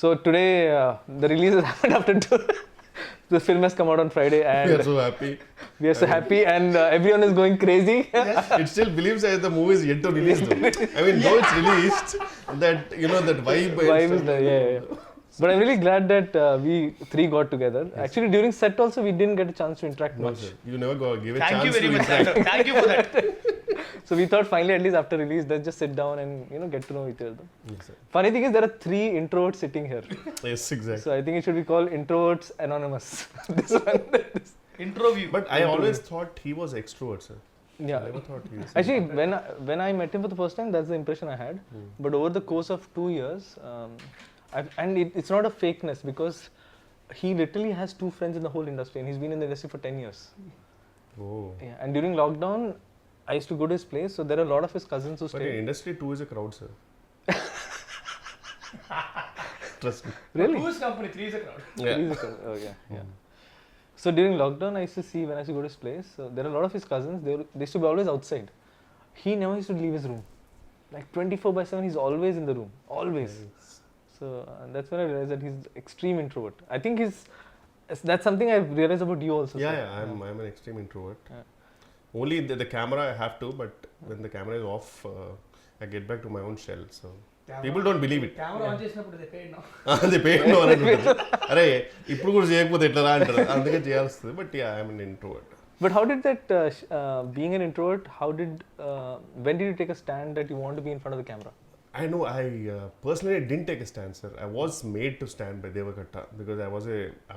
So today the release has happened after two. The film has come out on Friday and We are so happy. we are so happy and everyone is going crazy. It still believes that the movie is yet to release though. I mean, though it's released, that that vibe. Vibe is there, yeah. But I'm really glad that we three got together. Yes. Actually, during set also we didn't get a chance to interact much. Sir. You never give a Thank chance you very to much, interact. sir. Thank you for that. So we thought finally, at least after release, let's just sit down and get to know each other. Yes, sir. Funny thing is, there are 3 introverts sitting here. Yes, exactly. So I think it should be called Introverts Anonymous. This one. Intro view. But I always thought he was extrovert, sir. Yeah. I never thought he was. Actually, when I met him for the first time, that's the impression I had. But over the course of 2 years, it's not a fakeness because he literally has 2 friends in the whole industry and he's been in the industry for 10 years. Oh. Yeah, and during lockdown, I used to go to his place, so there are a lot of his cousins who But stay. in industry, 2 is a crowd, sir. Trust me. Really? 2 is company, 3 is a crowd. Yeah. Okay, yeah. So during lockdown, I used to see when I used to go to his place, so there are a lot of his cousins, they used to be always outside. He never used to leave his room. Like 24/7, he's always in the room. Always. Yes. So that's when I realized that he's extreme introvert. I think that's something I've realized about you also. Yeah, sir. yeah. I'm an extreme introvert. Yeah. Only the camera I have to, but when the camera is off, I get back to my own shell. So people don't believe it. Camera on చేసినప్పుడు they paid now. అది pain అరే ఇప్పుడు కూడా చేయకపోతే ఎట్లా రా అంటారు అందుకే చేయాల్సింది but yeah I'm an introvert. But how did that, being an introvert, when did you take a stand that you want to be in front of the camera? I know I personally didn't take a stand, sir. I was made to stand by Devakatta because I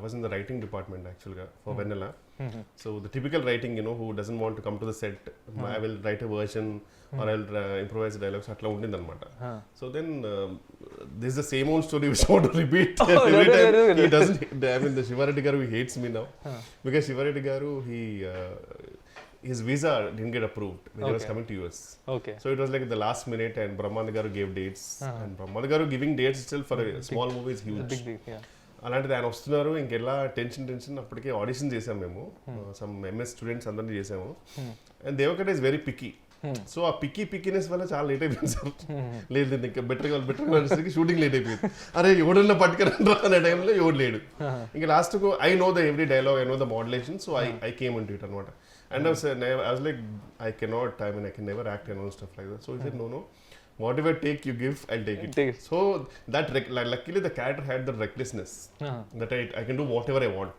was in the writing department actually for Vennela. So the typical writing, who doesn't want to come to the set, I will write a version or I'll improvise dialogues. Atla undindi anamata. So then this is the same old story which I want to repeat every time. He doesn't. I mean, the Shivareddy garu, he hates me now because Shivareddy garu his visa didn't get approved when he was coming to US. Okay. So it was like the last minute and Brahmanda garu gave dates. And Brahmanda garu giving dates itself for a small movie is huge. Big deal, yeah. అలాంటిది ఆయన వస్తున్నారు ఇంకెలా tension అప్పటికే audition చేసాము మేము some MS students అందరినీ చేసాము and Devakatta is very picky so uh pickiness వల్ల చాలా లేట్ అయిపోయింది సార్ లేదు ఇంకా బెటర్ షూటింగ్ లేట్ అయిపోయింది అరే ఎవడన్నా పట్టుకురండి అనే టైంలో ఎవడు లేడు ఇంకా last I know the every dialogue I know the modulation so I came in to it అనమాట and I was like I can never act and all stuff like that. So he said no, whatever take you give, I'll take it. So that luckily the character had the recklessness that I can do whatever I want.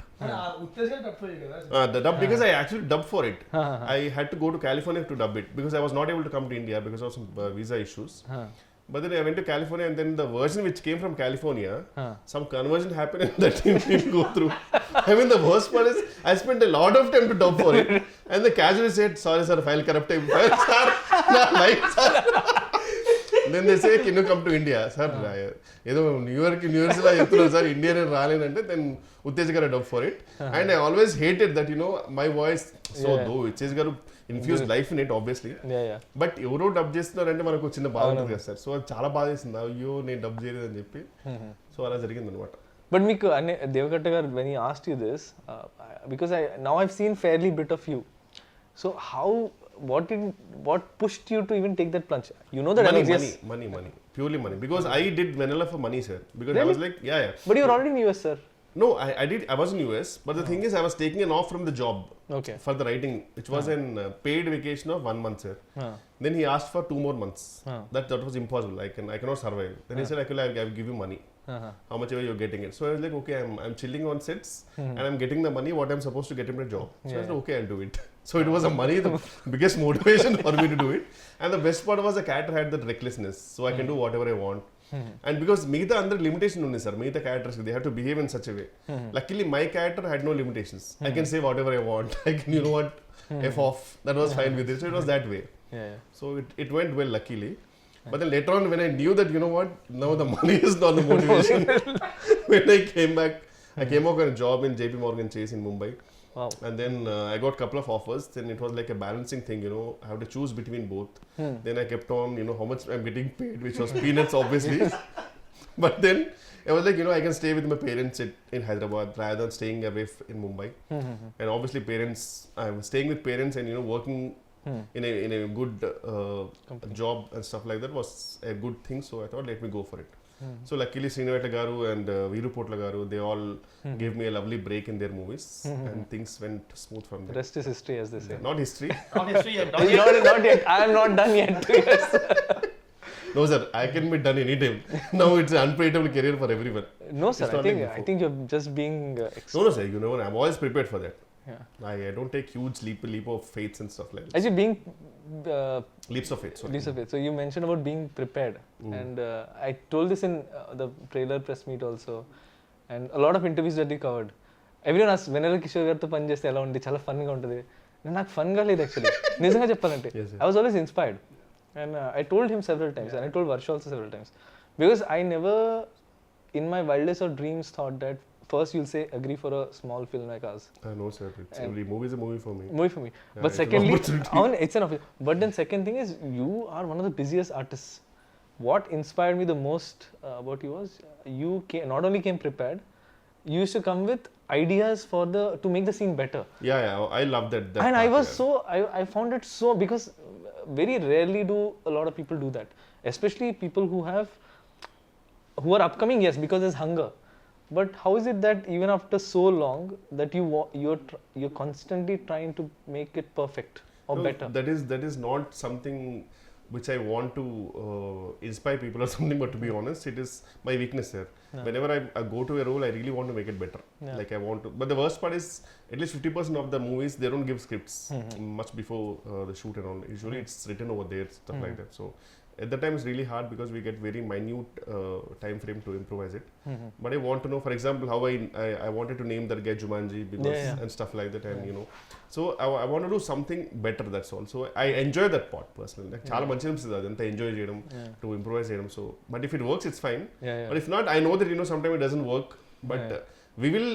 The dub, because I actually dubbed for it. I had to go to California to dub it because I was not able to come to India because of some visa issues. But then I went to California and then the version which came from California, some conversion happened and that didn't go through. I mean, the worst part is I spent a lot of time to dub for it and the casually said, sorry sir, file corrupted. Then they say, can you come to India? Sir, ఏదో New York లా చెప్తున్నారు sir India రాలేనంటే then Uttej garu dub for it and I always hated that my voice so though Uttej garu infuse life in it obviously but ఎవరో dub చేస్తున్నారంటే మనకు చిన్న బాధ ఉంటుంది కదా సార్ సో అది చాలా బాధ వేసింది అయ్యో నేను డబ్ చేయలేదని చెప్పి సో అలా జరిగింది అనమాట. But మీకు Devakatta garu, when he asked you this, because now I've seen fairly bit of you, so what pushed you to even take that plunge? You know that money, purely money. Because I did Vennela for money, sir. Because really? I was like, yeah. But you were already in US, sir. No, I was in US, but the thing is, I was taking an off from the job for the writing, which was a paid vacation of 1 month, sir. Then he asked for 2 more months. That was impossible. I cannot survive. Then he said, I'll give you money. How much ever you're getting it. So I was like, okay, I'm chilling on sets and I'm getting the money what I'm supposed to get in my job. So I said, okay, I'll do it. So it was the biggest motivation for me to do it. And the best part was the character had that recklessness. So I can do whatever I want. And because Meeta under limitation only, sir. Meeta characters, they have to behave in such a way. Luckily, my character had no limitations. I can say whatever I want. I can, F off. That was fine with it. So it was that way. So it went well, luckily. But then later on, when I knew that, now the money is not the motivation. When I came back, I came out on a job in JP Morgan Chase in Mumbai. Wow. And then I got a couple of offers. Then it was like a balancing thing, I have to choose between both. Then I kept on, how much I'm getting paid, which was peanuts, obviously. But then I was like, I can stay with my parents in Hyderabad rather than staying away in Mumbai. And obviously, I was staying with parents and, working in a good job and stuff like that was a good thing. So I thought, let me go for it. So luckily Sriniveta garu and Veeru Potla garu, they all gave me a lovely break in their movies, and things went smooth from there. Rest is history, as they say. Not history. Not history yet. Not yet. I am not done yet. Yes. No sir, I can be done anytime. Now it's an unpredictable career for everyone. No sir, It's not like I before. think you're just being No sir, you know what, I'm always prepared for that. Yeah. I don't take huge leap of faiths and stuff like that. Actually, being Leaps of faith, sorry. leaps of faith. So you mentioned about being prepared, and I told this in the trailer press meet also, and a lot of interviews that we covered. Everyone asked, Vennela Kishore గారితో పని చేస్తే ఎలా ఉంది, చాలా ఫన్గా ఉంటుంది. నాకు ఫన్గా లేదు actually, నిజంగా చెప్పాలంటే. Yes, yes. I was always inspired, and I told him several times, and I told Varsha also several times, because I never in my wildest of dreams thought that first you'll say agree for a small film like ours. No sir, it's every movie is a movie for me. Movie for me. Yeah, But it's an secondly, opportunity. it's an opportunity. But then second thing is, you are one of the busiest artists. What inspired me the most about you was, you not only came prepared, you used to come with ideas for to make the scene better. Yeah, I love that. And part, I was yeah. I found it so, because very rarely do a lot of people do that. Especially people who are upcoming, yes, because there's hunger. But how is it that even after so long that you're constantly trying to make it perfect or No, better? That is not something which I want to inspire people or something, but to be honest, it is my weakness there. Yeah. Whenever I go to a role, I really want to make it better. Yeah. Like I want to. But the worst part is, at least 50% of the movies, they don't give scripts much before the shoot and all. Usually it's written over there, stuff like that. So at that time it's really hard, because we get very minute time frame to improvise it. But I want to know, for example, how I wanted to name that guy Jumanji, because and stuff like that, and you know, so I want to do something better, that's all. So I enjoy that part personally. Like చాలా మంచి అనిపిస్తుంది అదంతా enjoy చేయడం, to improvise చేయడం. So but if it works, it's fine. But if not, I know that, you know, sometimes it doesn't work, but we will,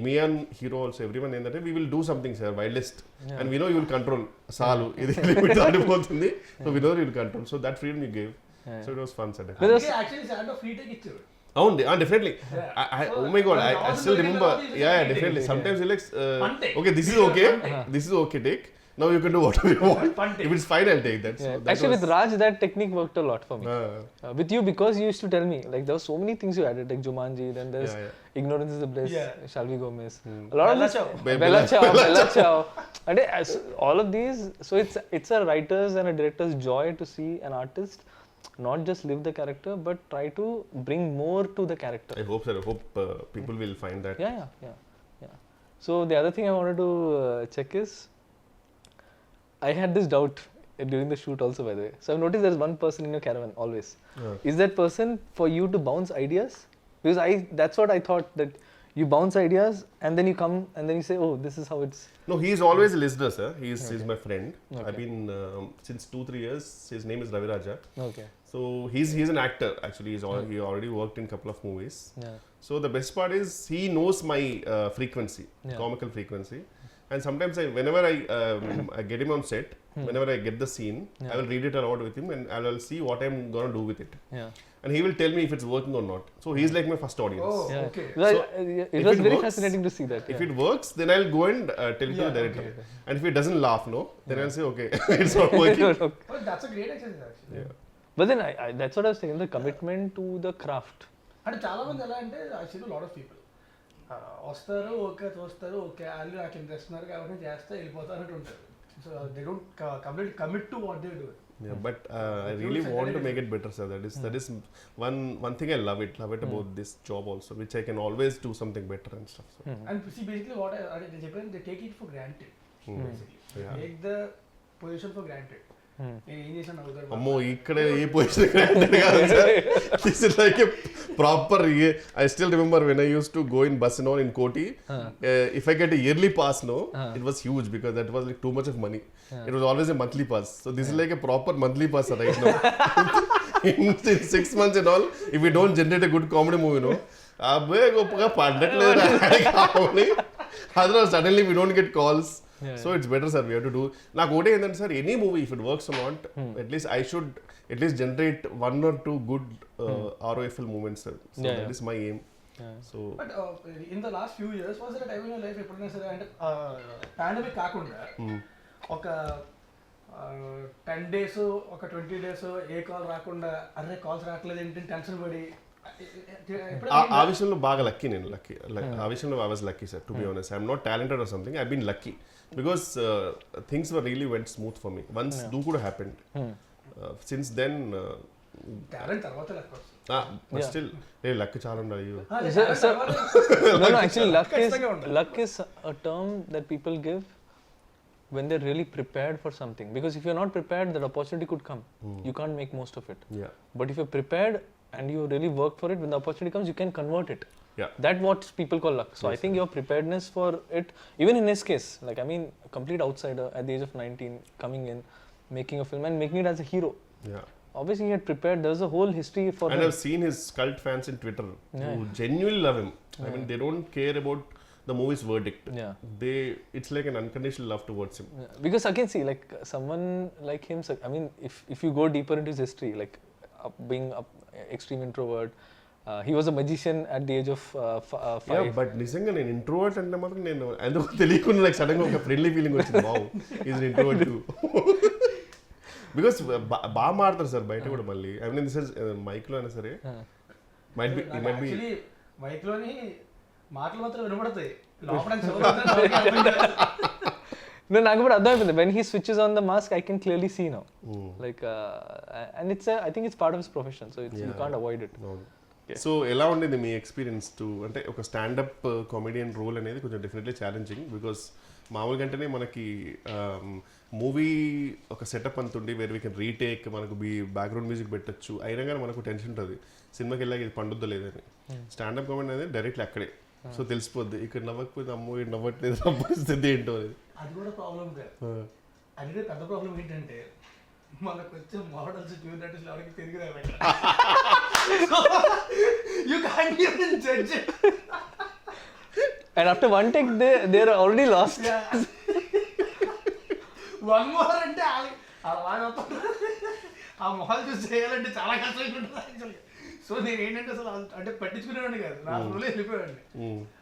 me and hero also, everyone in that, we will do something, sir, wildest, and we know you will control salu ఇది limit దాటిపోతుంది, so we know you will control, so that freedom you gave, so it was fun, sir. Actually sir free take ఇచ్చారు. Definitely. Oh my god, I still remember. Yeah, definitely. Sometimes you like, okay, this is okay, this is okay, take. Now you can do whatever you want. If it's fine, I'll take that. So that Actually, was, with Raj, that technique worked a lot for me. With you, because you used to tell me, like, there were so many things you added, like Jumanji, then there's Ignorance is the Bliss, Shall We Go Miss. A lot of this. Bella Ciao. And all of these, so it's a writer's and a director's joy to see an artist not just live the character, but try to bring more to the character. I hope, sir. I hope people will find that. Yeah. So the other thing I wanted to check is, I had this doubt during the shoot also, by the way. So I've noticed there's one person in your caravan always. Is that person for you to bounce ideas? Because that's what I thought, that you bounce ideas and then you come and then you say, oh, this is how it's. No, he's always a listener, sir. He's my friend. I've been since 2-3 years. His name is Ravi Raja. Okay. So he's an actor actually. He already worked in a couple of movies. Yeah. So the best part is, he knows my frequency, comical frequency. And sometimes whenever I get him on set, whenever I get the scene, I will read it aloud with him, and I will see what I'm gonna do with it. Yeah. And he will tell me if it's working or not. So he's like my first audience. Oh, Yeah. okay. Well, So, it if was it very works- fascinating to see that. If it works, then I'll go and tell it to the director. okay. And if he doesn't laugh, no, then I'll say, okay, it's not working. Oh, that's a great exercise actually. Yeah. But then that's what I was saying, the commitment to the craft. అంటే చాలా మంది ఎలా అంటే I see lot of people వస్తారు, okay చూస్తారు, okay వాళ్ళు నాకు interest ఉన్నారు కాబట్టి నేను చేస్తే వెళ్ళిపోతా అన్నట్టు ఉంటారు. So they don't complete commit to what they do. Yeah, but I really want to make it better, sir. That is one thing I love it about this job also, which I can always do something better and stuff. So. And basically what they చెప్పాను, they take it for granted. Basically take the position for granted. నేను ఏం చేశాను అవుతారు అమ్మో, ఇక్కడ ఈ position this is like a proper. I still remember when I used to go in bus and all in Koti, if I get a yearly pass, no, it was huge, because that was like too much of money. It was always a monthly pass. So this is like a proper monthly pass right now. in 6 months and all, if we don't generate a good comedy movie, no, abbe goppaga paddatledu kaavali. Otherwise suddenly we don't get calls. So it's better, sir, we have to do. నాకు ఒకటే ఏంటంటే, sir, any movie if it works or not, at least I should at least generate 1 or 2 good ROFL moments, sir. So that is my aim. So but in the last few years was that time in your life ఎప్పుడైనా సరే, అంటే pandemic కాకుండా ఒక 10 days ఒక 20 days ఏ call రాకుండా, అరే calls రావట్లేదు ఏంటి టెన్షన్ పడి ఆ విషయంలో బాగా లక్కీ నేను ఆ విషయంలో I was lucky sir to be honest I'm not talented or something I been lucky because things were really went smooth for me once Dookudu happened since then talent తర్వాత లక్ వస్తుంది. Still luck చాలా ఉండాలి. No, actually, luck is a term that people give when they're really prepared for something. Because if you're not prepared, that opportunity could come. You can't make most of it. Yeah. But if you're prepared and you really work for it, when the opportunity comes, you can convert it. Yeah. That's what people call luck. So yes, I think your preparedness for it, even in his case, like I mean, a complete outsider at the age of 19, coming in, making a film and making it as a hero. Yeah. Obviously, he had prepared. There's a whole history for and him. I've seen his cult fans in Twitter who genuinely love him. I mean, they don't care about the movie's verdict. Yeah. It's like an unconditional love towards him. Yeah. Because again, see, like someone like him, I mean, if you go deeper into his history, like being an extreme introvert, he was a magician at the age of 5. Yeah, but నిజంగా నేను introvert అంటే మాత్రం నేను ఎందుకు తెలియకుండా like sudden గా ఒక friendly feeling వచ్చింది. Wow, is an introvert too because బాగా మాడతారు సార్ బయట కూడా మళ్ళీ I mean this is mic లో అయినా సరే మైట్ బి మైక్ లోని మాటలు మాత్రం వినబడతాయి లోపల No, నాకు కూడా అర్థమైపోయింది. When he switches on the mask, I can clearly see now. Like, and I think it's part of his profession, so you can't avoid it. So ఎలా ఉండేది మీ ఎక్స్పీరియన్స్ టు అంటే ఒక స్టాండప్ కామెడియన్ రోల్ అనేది కొంచెం definitely challenging because మామూలుగా అంటేనే మనకి movie ఒక సెటప్ అంతుండి వేర్ వీ కెన్ రీటేక్ మనకు బ్యాక్గ్రౌండ్ మ్యూజిక్ పెట్టచ్చు అయినా కానీ మనకు టెన్షన్ ఉంటుంది సినిమాకి వెళ్ళాక ఇది పండుద్దా లేదని. స్టాండప్ కామెడీ అనేది డైరెక్ట్లీ అక్కడే సో తెలిసిపోద్ది ఇక్కడ నవ్వకపోతే అమ్మో ఇది నవ్వట్లేదు పరిస్థితి ఏంటో అది కూడా ప్రాబ్లం కాదు. అది పెద్ద ప్రాబ్లం ఏంటంటే మనకు వచ్చే మోడల్స్ ట్యూన్ ఆర్టిస్టులు ఎవరికి తిరిగి you can't even judge it. And after one take, they're already lost. Yeah. One more అంటే ఆ మొహాలు చూసి చేయాలంటే చాలా కష్టంగా ఉంటుంది యాక్చువల్గా. సో నేను ఏంటంటే అసలు అంటే పట్టించుకునేవాడిని కాదు, నా రోజులో వెళ్ళిపోయాడిని.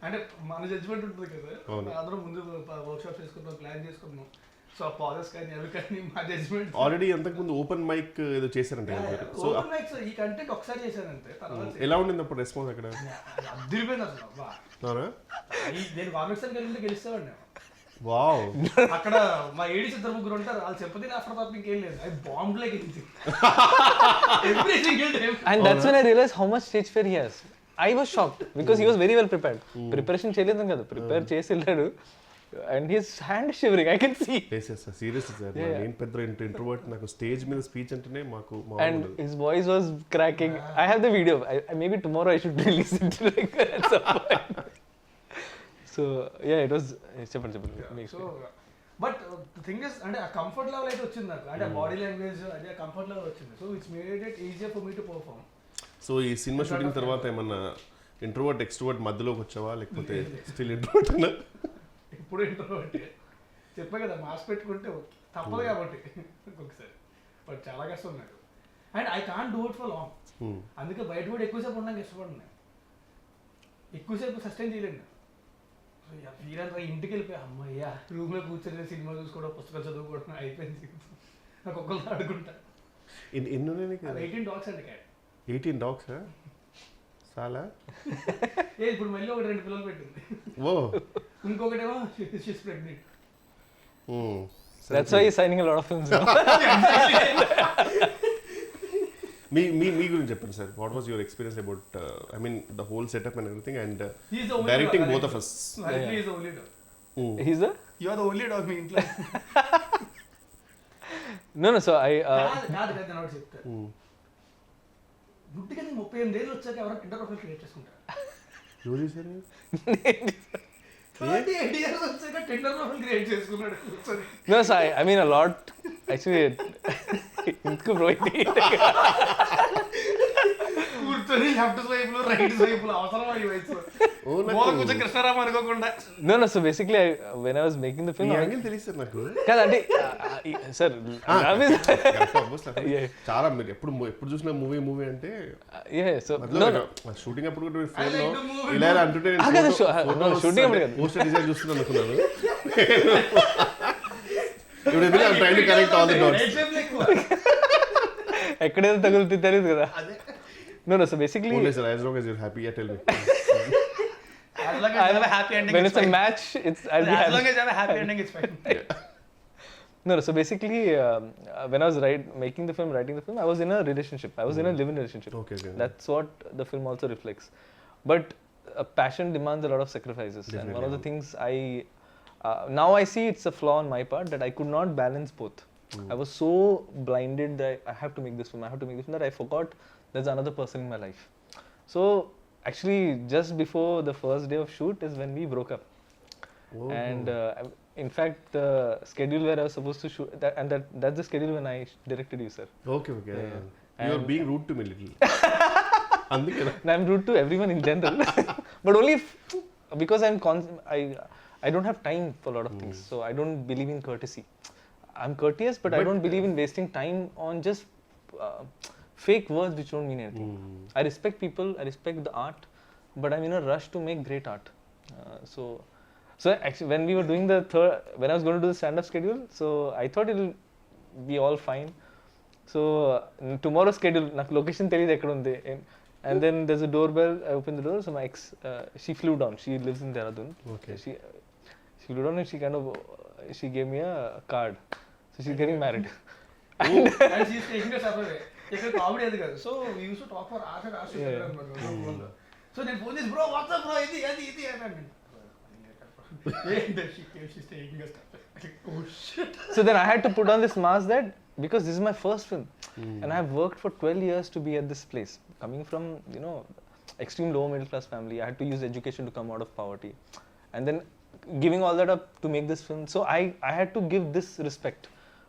అంటే మన జడ్జిమెంట్ ఉంటుంది కదా, అందరం ముందు వర్క్ షాప్ చేసుకుంటాం, ప్లాన్ చేసుకుంటున్నాం. సో పాజెస్ కానీ అవి కానీ మా జడ్జిమెంట్. ఆల్రెడీ అంతకు ముందు ఓపెన్ మైక్ ఏదో చేశారంటే సో ఓపెన్ మైక్ ఈ కంటెంట్ ఒకసారి చేశానంటే తర్వాత ఎలా ఉండింది అప్పుడు రెస్పాన్స్ అక్కడ? అదిరిపోయింది అసలు. నేను కామిక్స్ అని వెళ్ళి గెలిచేవాడిని. వావ్, అక్కడ మా ఏడీస్ ఇద్దరు ముగ్గురు ఉంటారు, వాళ్ళు చెప్పది ఆఫ్టర్ తప్ప ఇంకేం లేదు. అది bomb like and that's when I realized how much stage fear he has. I was shocked because he was very well prepared. Preparation చేయలేదు కదా, ప్రిపేర్ చేసి వెళ్ళాడు. And his hand shivering, I can see. Yes, seriously sir. నేను పెద్ద introvert, నాకు stage మీద speech అంటేనే మాకు and his voice was cracking. I have the video. Maybe tomorrow I should release it like at some point. So yeah, it was చెప్పండి. So but the thing is అంటే ఆ comfort level అయితే వచ్చింది నాకు, అంటే body language అదే comfort level వచ్చింది. So it's made it easier for me to perform. So ఈ సినిమా షూటింగ్ తర్వాత ఏమన్నా ఇంట్రోవర్ట్ ఎక్స్ట్రోవర్ట్ మధ్యలోకి వచ్చావా లేకపోతే స్టిల్ ఇంట్రోవర్ట్ అన్నా? ఇప్పుడు ఇంట్రోవర్ట్ చెప్పా కదా, మాస్క్ పెట్టుకుంటే తప్పదు కాబట్టి ఒక్కొక్కసారి, బట్ చాలా కష్టం నాకు. And I can't do it for long. అందుకే బయట కూడా ఎక్కువసేపు ఉండడానికి ఇష్టపడినా, ఎక్కువసేపు సస్టైన్ చేయలేను. సో వీరంతా ఇంటికి వెళ్ళిపోయి అమ్మయ్యా రూమ్లో కూర్చొని సినిమా చూసుకోవడం, పుస్తకాలు చదువుకోవడం అయిపోయింది. నాకు ఒక్కళ్ళు ఆడుకుంటా. 18 dogs అండి క్యాట్. 18 dogs చాలా ఇప్పుడు మళ్ళీ ఒకటి 2 పిల్లలు పెట్టింది. ఓ, ఇంకొకటేమో she's pregnant. That's why he's signing a lot of films now. మీ గురించి చెప్పండి sir. What was your experience about I mean the whole setup and everything and directing both of us? He is the only dog. He's the? You are the only dog మీ ఇంట్లో. No, so I కాదు not చెప్తా. గుడ్డిగా 38 ఏళ్ళు వచ్చాక ఎవరైనా Tinder profile create చేసుకుంటారు? ఎవరు చేశారు? 38 years వచ్చాక టిండర్ ప్రొఫైల్ క్రియేట్ చేసుకున్నాడు. No, so I mean a lot actually. ఇంకో కూర్చొని లెఫ్ట్ స్వైపులు రైట్ స్వైపులు అవసరమా ఈ వయసు? కొంచెం కృష్ణారామ అనుకోకుండా. No, so basically when I was making the film, angle తెలుసు నాకు కాదంటే సార్ చాలా మీరు ఎప్పుడు చూసిన మూవీ అంటే సో షూటింగ్ అప్పుడు కూడా ఫోన్ లో ఇలా అంటుంటే షూటింగ్ అప్పుడు పోస్టర్ డిజైన్ చూస్తున్నాను అనుకున్నాను. ఇప్పుడు train to connect all the dots. ఎక్కడైతే తగులుతుంది తెలియదు కదా. No, so basically, Only sir, as long as you're happy, yeah, tell me. As long as you have a happy ending, when it's it's a fine. match, I'll be As happy. long as you have a happy ending, it's fine. No, so basically, when I was writing the film, I was in a relationship. I was in a live-in relationship. Okay. That's what the film also reflects. But passion demands a lot of sacrifices. And one of the things now I see it's a flaw on my part that I could not balance both. I was so blinded that I have to make this film, that I forgot there's another person in my life. So actually, just before the first day of shoot is when we broke up. And in fact, the schedule where I was supposed to shoot, that's the schedule when I directed you, sir. Okay. Yeah. You're being rude to me little. And I'm rude to everyone in general, but only because I don't have time for a lot of things. So I don't believe in courtesy. I'm courteous, but I don't believe in wasting time on just fake words which don't mean anything. I respect people, I respect the art, but I'm in a rush to make great art. So actually, when we were doing when I was going to do the stand-up schedule, so I thought it'll be all fine. So tomorrow's schedule, నాకు location తెలియదు ఎక్కడ ఉంది. And then there's a doorbell. I opened the door. So my ex, she flew down. She lives in Dehradun. Okay. She flew down and she gave me a card. So she's getting married. And she's taking us away. ఇక్కడ comedy అది కాదు. So we used to talk for hours and hours together అనమాట. So నేను phone చేసి bro WhatsApp bro ఇది అని she's taking us. Oh shit. So then I had to put on this mask that because this is my first film and I have worked for 12 years to be at this place. Coming from, extreme lower middle class family, I had to use education to come out of poverty. And then giving all that up to make this film. So I had to give this respect.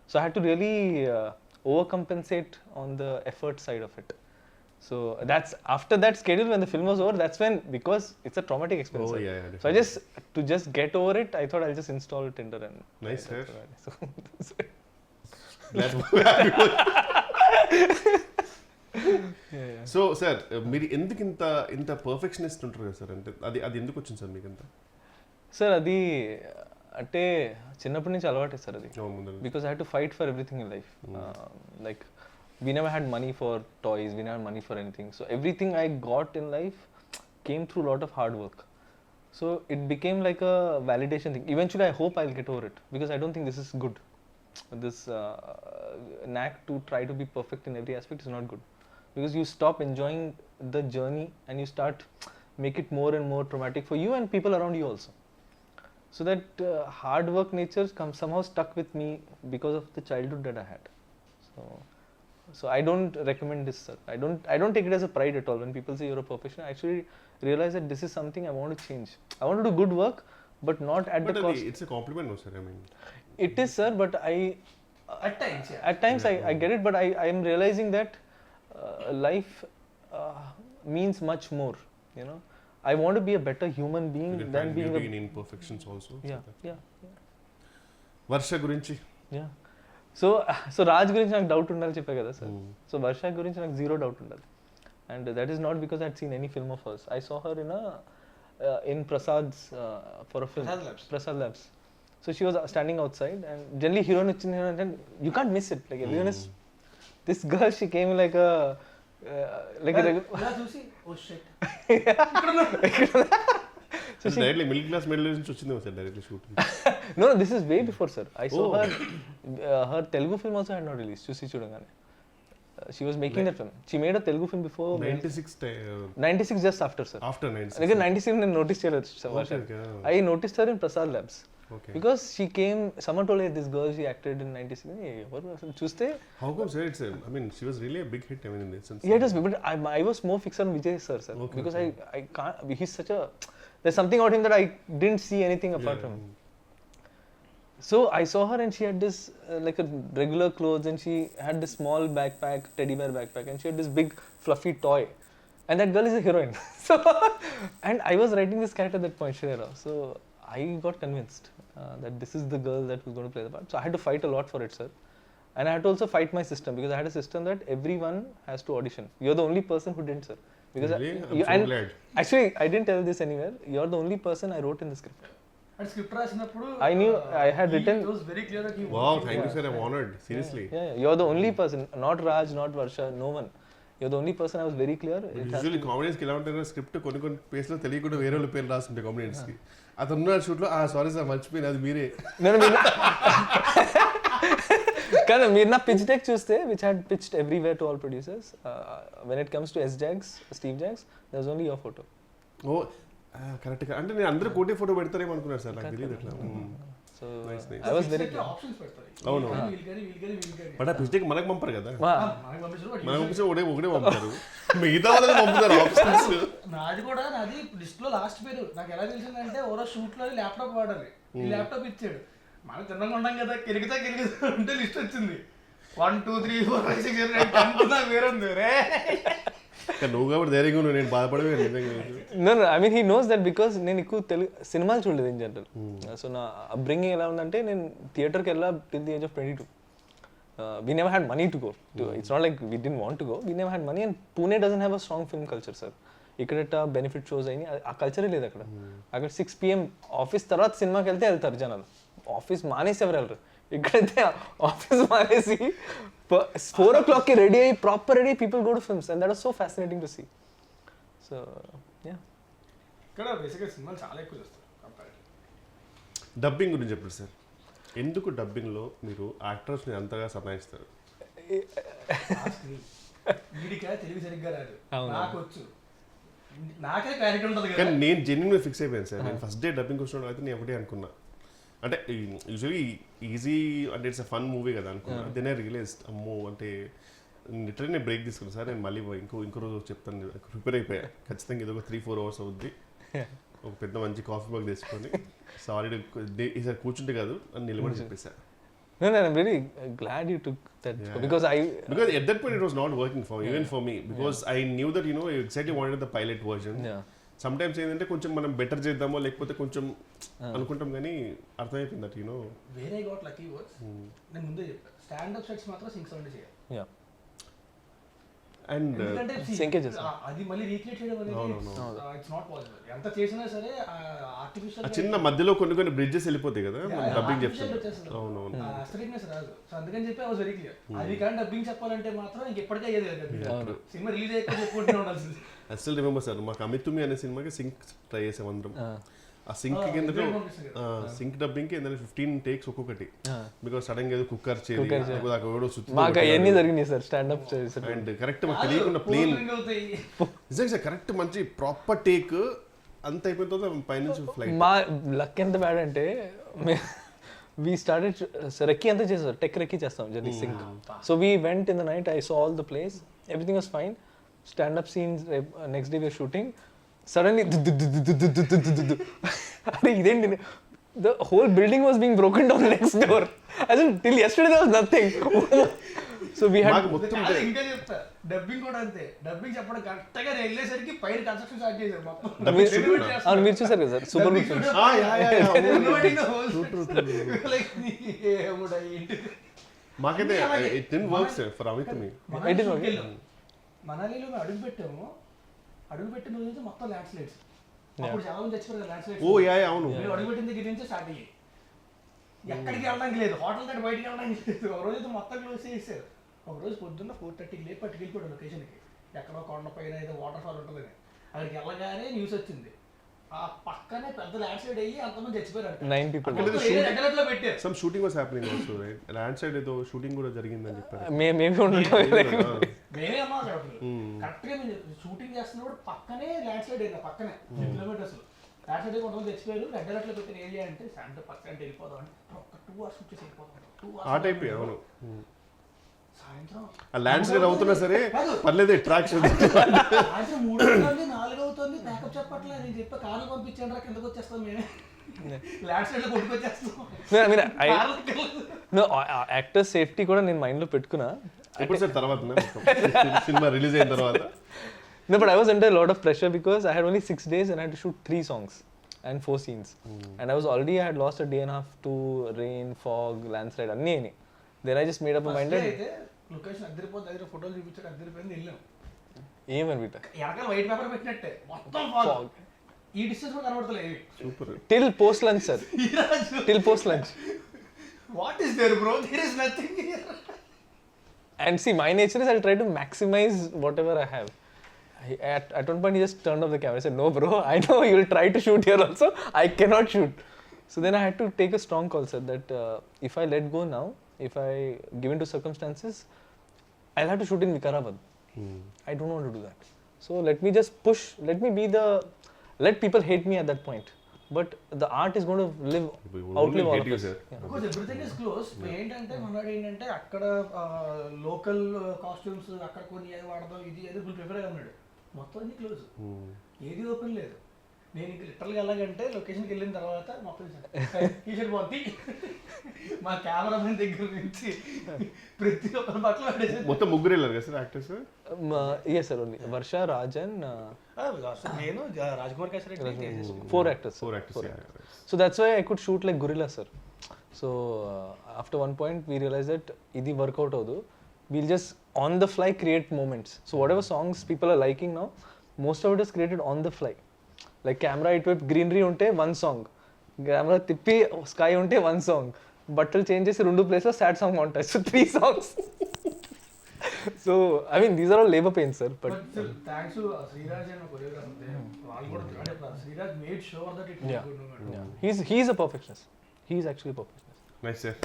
So I had to really overcompensate on the effort side of it. So that's after that schedule when the film was over, that's when, because it's a traumatic experience. Oh, yeah, So to just get over it, I thought I'll just install Tinder and Nice, sir. So Glad so sir మీరు ఎందుకు ఇంత perfectionist ఉంటారు కదా sir, అంటే అది ఎందుకు వచ్చింది sir మీకు అంత? సార్ అది అంటే చిన్నప్పటి నుంచి అలవాటే సార్ అది. Because I had to fight for everything in life. Like we never had money for toys, we never had money for anything. So everything I got in life came through a lot of hard work. So it became like a validation thing. Eventually I hope I'll get over it because I don't think this is good. This knack to try to be perfect in every aspect is not good. Because you stop enjoying the journey and you start make it more and more traumatic for you and people around you also. So that hard work nature somehow stuck with me because of the childhood that I had. So I don't recommend this, sir. I don't take it as a pride at all when people say you're a professional. I actually realize that this is something I want to change. I want to do good work, but not at the cost. It's a compliment, no sir. I mean, it is, sir, but at times I get it, but I am realizing that life means much more. I want to be a better human being than being in imperfections also. Yeah. Varsha gurinchi. Yeah. So Raj గురించి నాకు doubt ఉండాలి చెప్పా కదా sir. So Varsha గురించి నాకు zero doubt ఉండాలి. And that is not because I had seen any film of hers. I saw her in Prasad's for a film. Prasad Labs. So she was standing outside and generally heroine వచ్చింది and you can't miss it. Like everyone is this girl, she came like a చూసి oh shit. So directly middle class నుంచి వచ్చింది sir directly shoot. No, this is way before, sir. I saw her Telugu film also had not released. Chusi Chudangane. She was making that film. She made a Telugu film before 96 just after, sir. After 96. Again 96 నేను noticed చేయలేదు sir. I noticed her in Prasad Labs. Okay. Because she came, someone told her this girl she acted in 96. ఎవరు అసలు చూస్తే how come sir it's I mean she was really a big hit, I mean in that sense. Yeah, it was, but I was more fixed on Vijay sir. Okay, because I can't, he's such a, there's something about him that I didn't see anything apart from him. So I saw her and she had this like a regular clothes and she had this small backpack, teddy bear backpack, and she had this big fluffy toy. And that girl is a heroine. So, and I was writing this character at that point, Shreya. So I got convinced that this is the girl that was going to play the part. So I had to fight a lot for it, sir. And I had to also fight my system because I had a system that everyone has to audition. You're the only person who didn't, sir. Because really? I'm so glad. Actually, I didn't tell this anywhere. You're the only person I wrote in the script. And script రాసినప్పుడు I knew I had written. It was very clear that he wow, thank you sir, I'm honored, seriously. Yeah, you're the only person, not Raj, not Varsha, no one. you're the only person I was very clear. It has usually కామెడియన్స్కి ఎలా ఉంటారు, script కొన్ని ప్లేస్లో తెలియకుండా వేరే వాళ్ళ పేరు రాస్తుంటాయి కామెడియన్స్కి. అతను ఉన్న షూట్లో సారీ సార్ మర్చిపోయింది అది మీరే. కానీ మీరు నా పిచ్ డెక్ చూస్తే which had pitched everywhere to all producers, when it comes to Steve Jobs there was only your photo. Oh correct. అంటే నేను అందరూ కోటే ఫోటో పెడతారేమో అనుకున్నాను సార్, నాకు తెలియదు అట్లా. So I was very options పెడతారు. అవును, బట్ ఆ పిచ్డేకి మనకు పంపరు కదా, మనకు పంపిస్తే ఒకటే పంపుతారు, మిగతా వాళ్ళని పంపుతారు ఆప్షన్స్. నాది లిస్ట్ లో లాస్ట్ పేరు నాకు ఎలా తెలిసిందంటే ఓరో షూట్ లో ల్యాప్టాప్ వాడాలి, ఈ ల్యాప్టాప్ ఇచ్చాడు. మనం తిన్నగా ఉన్నాం కదా, కెలిగితా అంటే లిస్ట్ వచ్చింది 1 2 3 4 5 6 7 8 10 వేరే ఉంది రే. నువ్వు కాబట్టి ధైర్యంగా ఉన్నావు, నేను బాధపడలేదు. No, I mean he knows that because నేను ఎక్కువ సినిమాలు చూడలేదు ఇన్ జనరల్. సో నా అప్బ్రింగింగ్ ఎలా ఉందంటే నేను థియేటర్కి వెళ్ళా till the age of 22. We never had money to go. It's not like we didn't want to go. We never had money, and Pune doesn't have a strong film culture, sir. ఇక్కడ benefit shows అయినాయి, ఆ కల్చరే లేదు అక్కడ. అక్కడ 6 PM office తర్వాత సినిమాకి వెళ్తారు జనాలు, ఆఫీస్ మానేసి ఎవరు వెళ్ళరు. ఇక్కడైతే ఆఫీస్ మానేసి 4 o'clock రెడీ అయ్యి proper ready people go to films, and that was so fascinating to see. So yeah, ఇక్కడ బేసిక్గా సినిమాలు చాలా ఎక్కువ చూస్తారు కంపారిటివ్. డబ్బింగ్ గురించి చెప్పండి సార్, ఎందుకు డబ్బింగ్లో మీరు యాక్టర్స్ని అంతగా సతాయిస్తారు? వీడికా తెలుగు సరిగ్గా రాదు, నాకు వచ్చు, నాకే క్లారిటీ ఉంటుంది కదా. కానీ నేను జెన్యున్గా ఫిక్స్ అయిపోయాను సార్. నేను ఫస్ట్ డే డబ్బింగ్ వచ్చినప్పుడు అయితే నేను ఒకటే అనుకున్నా, అంటే యూజువలీ ఈజీ అంటే ఇట్స్ అ ఫన్ మూవీ కదా అనుకున్నా. దెన్ ఐ రియలైజ్ అమ్మో అంటే లిటరల్లీ నేను బ్రేక్ తీసుకున్నాను సార్. నేను మళ్ళీ ఇంకో రోజు చెప్తాను, ప్రిపేర్ అయిపోయా ఖచ్చితంగా. ఇది ఒక 3-4 hours అవుద్ది, ఒక పెద్ద మంచి కాఫీ బాగ్ తీసుకొని సారీ ఈసారి కూర్చుంటే కాదు అని నిలబడి చెప్పేసా. No, I'm really glad you took that, because at that point it was not working even for me, because I knew that I exactly wanted the pilot version. Sometimes ఏంటంటే కొంచెం మనం better చేద్దామో లేకపోతే కొంచెం అనుకుంటాం, కానీ అర్థమైపోయింది దట్ వేరే got lucky words. నేను ముందే చెప్పాను, స్టాండప్ సెట్స్ మాత్రం సింక్ సౌండ్ చేయాలి. అండ్ అది మళ్ళీ రీక్రియేట్ చేయడం అనేది ఇట్స్ నాట్ పాసిబుల్. ఎంత చేసినా సరే ఆర్టిఫిషియల్ చిన్న మధ్యలో కొన్ని బ్రిడ్జెస్ వెళ్ళిపోతాయి కదా డబ్బింగ్ చెప్తాను. అవునవును, అస్థెటిక్నెస్ రాదు. సో అందుకని చెప్పి ఐ వాస్ వెరీ క్లియర్. అది కానీ డబ్బింగ్ చెప్పాలంటే మాత్రం ఇంకెప్పటికీ అయ్యేది కదా, సినిమా రిలీజ్ అయ్యాక చెప్పుకుంటూనే ఉండాల్సింది. ఐ స్టిల్ రిమెంబర్ సార్, మాకు అమితుమి అనే సినిమాకి సింక్ ట్రై చేసాం అందరం. ఆ సింక్ కింద సింక్ డబ్బింగ్ కి 15 takes ఒక్కొక్కటి, బికాస్ సడన్ గా ఏదో కుక్కర్ చేయాలి అండ్ కరెక్ట్ మాకు తెలియకుండా ప్లేన్ నిజంగా కరెక్ట్ మంచి ప్రాపర్ టేక్ అంత అయిపోయిన తర్వాత పైనుంచి ఫ్లైట్. మా లక్ ఎంత బ్యాడ్ అంటే we started రెక్కి అంతా చేస్తారు, టెక్ రెక్కి చేస్తాం journey sync. So we went in the night, I saw all the place, everything was fine. Stand-up scenes, next day we were shooting. Suddenly, the whole building was being broken down next door. As in, till yesterday there was nothing. So we had. ఇంకా చెప్తా, dubbing కూడా అంతే. Dubbing చెప్పడం కరెక్ట్గా వెళ్ళేసరికి పైన construction start చేశారు. మీరు చూసారు కదా సార్, సూపర్ గుడ్ ఫిల్మ్స్. మాకైతే it didn't work sir for Amitami. మనాలిలో అడుగు పెట్టాము, అడుగు పెట్టిన రోజు మొత్తం ల్యాండ్ స్లైడ్స్. అప్పుడు చాలా మంది చచ్చిపోయారు ల్యాండ్ స్లైడ్స్. ఓ యా అవును, మేము అడుగు పెట్టిన దగ్గర నుంచి స్టార్ట్ అయ్యాయి. ఎక్కడికి వెళ్ళడానికి లేదు, హోటల్ దగ్గర బయటికి వెళ్ళడానికి లేదు. ఒక రోజు మొత్తం క్లోజ్ చేసేసారు. ఒక రోజు పొద్దున్న 4:30కి లేపి పట్టుకెళ్ళిపోయాడు లొకేషన్కి, ఎక్కడో కొండ పైన ఏదో వాటర్ ఫాల్ ఉంటుందని. అక్కడికి వెళ్ళగానే న్యూస్ వచ్చింది, ఆ పక్కనే పెద్ద ల్యాండ్ స్లైడ్ అయ్యి అంతమంది చచ్చిపోయారు. 9 people. పెట్టారు. Some shooting was happening also, right? Land side ఏదో షూటింగ్ కూడా జరిగిందని చెప్పారు. మేమే మేమే అమ్మా కరెక్ట్గా మేము షూటింగ్ చేస్తున్నప్పుడు పక్కనే ల్యాండ్ స్లైడ్ అయింది. పక్కనే 10 kilometers ల్యాండ్ స్లైడ్ కొంతమంది చచ్చిపోయారు. రెడ్ అలర్ట్లో పెట్టిన ఏరియా అంటే 100% వెళ్ళిపోదాం అంటే ఒక 2 hours వచ్చేసి వెళ్ళిపోతాం. ఆ టైప్ అవును. సాయంత్రం ఆ ల్యాండ్ స్లైడ్ అవుతున్నా సరే పర్లేదు, అట్రాక్షన్. సాయంత్రం 3 అవుతుంది, 4 అవుతుంది, బ్యాకప్ చెప్పట్లేదు. నేను చెప్పా కార్లు పంపించండి రా, కిందకు వచ్చేస్తాం మేమే. ల్యాండ్ స్లైడ్ లో కొట్టుకొచ్చేస్తాం. యాక్టర్ సేఫ్టీ కూడా నేను మైండ్ లో పెట్టుకున్నా. ఇప్పుడు సార్ తర్వాత సినిమా రిలీజ్ అయిన తర్వాత No, but I was under a lot of pressure because I had only 6 days and I had to shoot 3 songs and 4 scenes. And I had lost a day and a half to rain, fog, landslide, anni. Then I just made up my mind. Location అద్దరిపోతే దగ్గర ఫోటోలు చూపించాడు, అద్దరిపోయింది, వెళ్ళాం. ఏమని బిడ్డ ఎనకాల white paper పెట్టినట్టే మొత్తం ఫాగ్. ఈ డిస్టెన్స్ కూడా కనబడతలేదు. Super. Till post lunch, sir. Till post lunch. What is there, bro? There is nothing here. And see, my nature is I'll try to maximize whatever I have. At one point, he just turned off the camera. I said, "No, bro. I know you'll try to shoot here also. I cannot shoot." So then I had to take a strong call, sir. That if I let go now, if I give in to circumstances, I'll have to shoot in Vikarabad. I don't want to do that. So let me just push. Let people hate me at that point. But the art is going to outlive all of us. Yeah. Because everything is close. ఏంటంటే మనవాడు ఏంటంటే అక్కడ local costumes అక్కడ కొన్ని ఏది వాడదాం ఇది ఏది ఫుల్ ప్రిఫర్ అయ్యి ఉన్నాడు. మొత్తం అన్ని క్లోజ్. ఏది ఓపెన్ లేదు. నేను ఇంక లిటరల్గా వెళ్ళాలంటే లొకేషన్కి వెళ్ళిన తర్వాత మొత్తం టీషర్ట్ పోతే మా కెమెరామెన్ దగ్గర నుంచి ప్రతి ఒక్కరి బట్టలు పడేసి మొత్తం ముగ్గురు వెళ్ళారు కదా sir actors? Yes sir, only Varsha, Raj and నేను Rajkumar kesari 4 actors. So that's why I could shoot like gorilla, sir. So after one point we realized that idi work out avadu, we'll just on the fly create moments. So whatever songs people are liking now, most of it is created on the fly. Like camera ఇటువైపు greenery ఉంటే one song, camera తిప్పి sky ఉంటే one song, బట్టలు change చేసి 2 ప్లేస్లో sad song ఉంటాయి. So 3 songs. So I mean these are all labor pains, sir. But thanks to Sriraj and choreographer, వాళ్ళు కూడా అంటే Sriraj made sure that it was good. Yeah. He's a perfectionist. He's actually a perfectionist. Nice sir.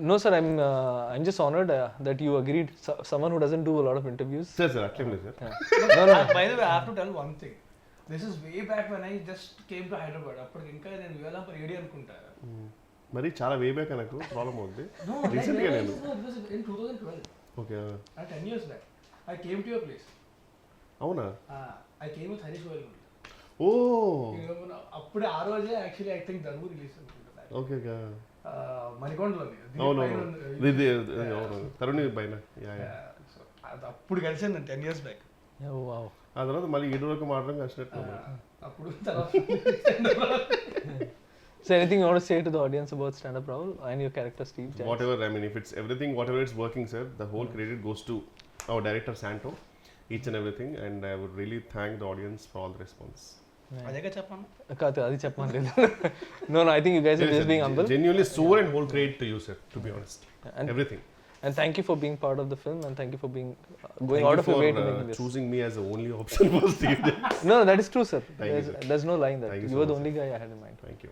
No sir, I'm just honored that you agreed. Someone who doesn't do a lot of interviews. Sir అట్లేం లేదు sir. No. By the way, I have to tell one thing. This is way back when I just came to Hyderabad. అప్పటికి ఇంకా నేను వేలంప AD అనుకుంటా. మరి చాలా way back నాకు problem అవుతుంది. No, Recent గా నేను. In 2012. Okay. 10 years back. I came to your place. అవునా? I came with Harish Goyal. ఓ. అప్పుడు ఆ రోజే actually I think Daruvu release అనుకుంటా. Okay okay. మణికొండలోని. అవును. తరుణ్ పైన. సో అప్పుడు కలిసాను 10 years back. Oh wow. ఆ తర్వాత మళ్ళీ 7 వరకు మాట్లాడడం కష్టం. అప్పుడు తర్వాత So anything you want to say to the audience about Stand Up Rahul and your character Steve? Whatever, I mean, if it's everything, whatever it's working, sir, the whole credit goes to our director Santo, each and everything, and I would really thank the audience for all the response. అదేగా చెప్పాను. కాదు అది చెప్పమని. No, I think you guys are just being humble. Genuinely sore and whole credit to you, sir, to be honest. And everything. And thank you for being part of the film, and thank you for being going out of your way to make this. Choosing me as the only option for Steve. No, that is true, sir. Thank you, sir. There's no lying that. Thank you You so were the much, only guy I had in mind. Thank you.